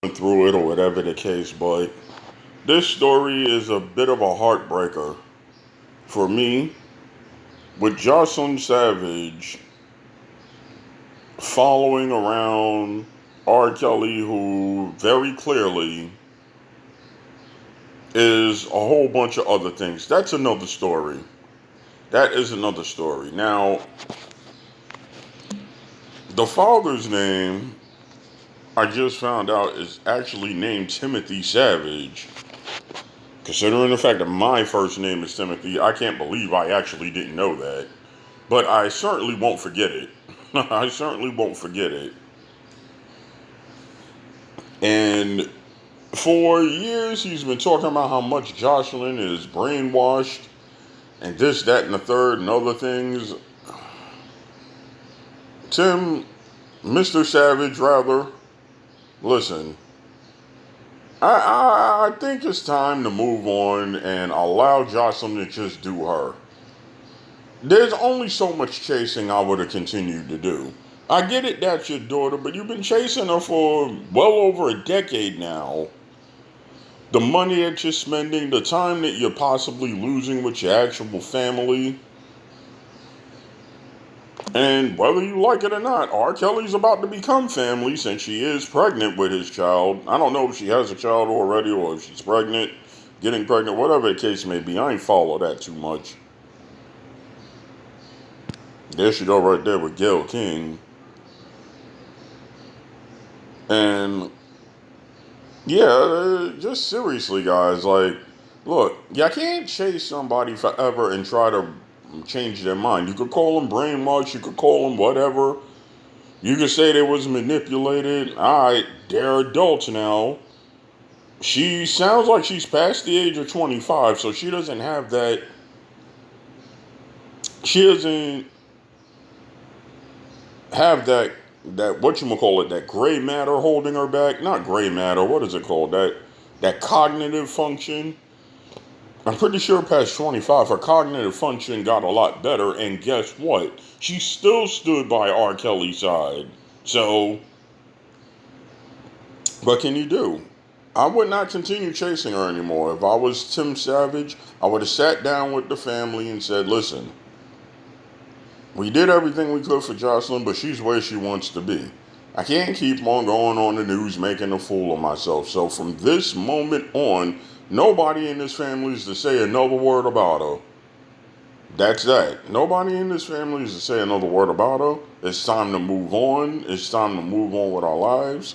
through it or whatever the case, but this story is a bit of a heartbreaker for me with Jocelyn Savage following around R. Kelly, who very clearly is a whole bunch of other things. That's another story. That is another story. Now, the father's name I just found out is actually named Timothy Savage. Considering the fact that my first name is Timothy, I can't believe I actually didn't know that. But I certainly won't forget it. I certainly won't forget it. And for years, he's been talking about how much Jocelyn is brainwashed and this, that, and the third, and other things. Tim, Mr. Savage, rather, listen, I think it's time to move on and allow Jocelyn to just do her. There's only so much chasing I would have continued to do. I get it, that's your daughter, but you've been chasing her for well over a decade now. The money that you're spending, the time that you're possibly losing with your actual family. And whether you like it or not, R. Kelly's about to become family since she is pregnant with his child. I don't know if she has a child already or if she's pregnant, getting pregnant, whatever the case may be. I ain't follow that too much. There she go right there with Gayle King. And yeah, just seriously, guys, like, look, you can't chase somebody forever and try to change their mind. You could call them brainwashed, you could call them whatever. You could say they was manipulated. Alright, they're adults now. She sounds like she's past the age of 25, so she doesn't have that. She doesn't have that whatchamacallit, that gray matter holding her back. Not gray matter, what is it called? That cognitive function. I'm pretty sure past 25, her cognitive function got a lot better, and guess what? She still stood by R. Kelly's side. So, what can you do? I would not continue chasing her anymore. If I was Tim Savage, I would have sat down with the family and said, listen, we did everything we could for Jocelyn, but she's where she wants to be. I can't keep on going on the news making a fool of myself. So from this moment on, nobody in this family is to say another word about her. That's that. Nobody in this family is to say another word about her. It's time to move on. It's time to move on with our lives.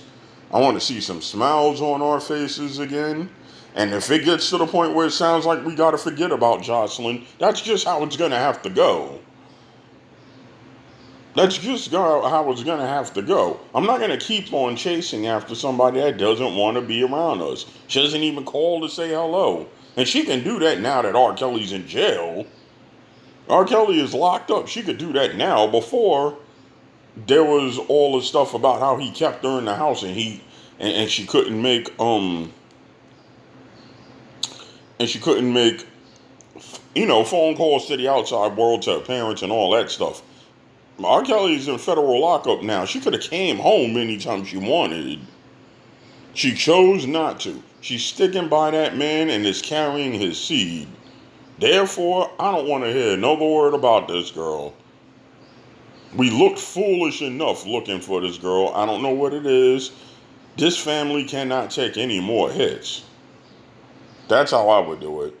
I want to see some smiles on our faces again. And if it gets to the point where it sounds like we got to forget about Jocelyn, that's just how it's going to have to go. That's just how it's going to have to go. I'm not going to keep on chasing after somebody that doesn't want to be around us. She doesn't even call to say hello. And she can do that now that R. Kelly's in jail. R. Kelly is locked up. She could do that now. Before, there was all the stuff about how he kept her in the house and she couldn't make phone calls to the outside world, to her parents and all that stuff. R. Kelly's in federal lockup now. She could have came home anytime she wanted. She chose not to. She's sticking by that man and is carrying his seed. Therefore, I don't want to hear another word about this girl. We looked foolish enough looking for this girl. I don't know what it is. This family cannot take any more hits. That's how I would do it.